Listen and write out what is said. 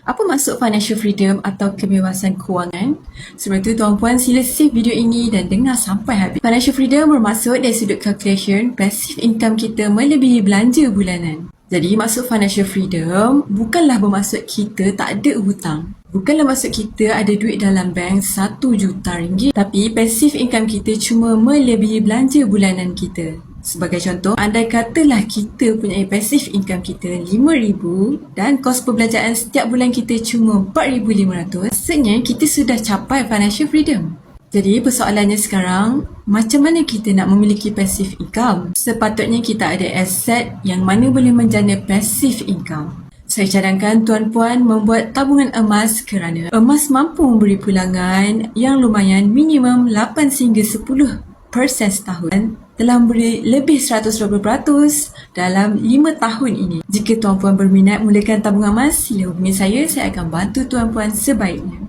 Apa maksud financial freedom atau kebebasan kewangan? Sebelum itu, tuan-puan sila save video ini dan dengar sampai habis. Financial freedom bermaksud dari sudut calculation, passive income kita melebihi belanja bulanan. Jadi, maksud financial freedom bukanlah bermaksud kita tak ada hutang. Bukanlah maksud kita ada duit dalam bank 1 juta ringgit. Tapi, passive income kita cuma melebihi belanja bulanan kita. Sebagai contoh, andai katalah kita punya passive income kita RM5,000 dan kos perbelanjaan setiap bulan kita cuma RM4,500, maksudnya kita sudah capai financial freedom. Jadi persoalannya sekarang, macam mana kita nak memiliki passive income? Sepatutnya kita ada aset yang mana boleh menjana passive income. Saya cadangkan tuan-puan membuat tabungan emas kerana emas mampu memberi pulangan yang lumayan minimum 8 hingga 10% setahun, telah memberi lebih 120% dalam 5 tahun ini. Jika tuan-puan berminat mulakan tabungan emas, sila hubungi saya akan bantu tuan-puan sebaiknya.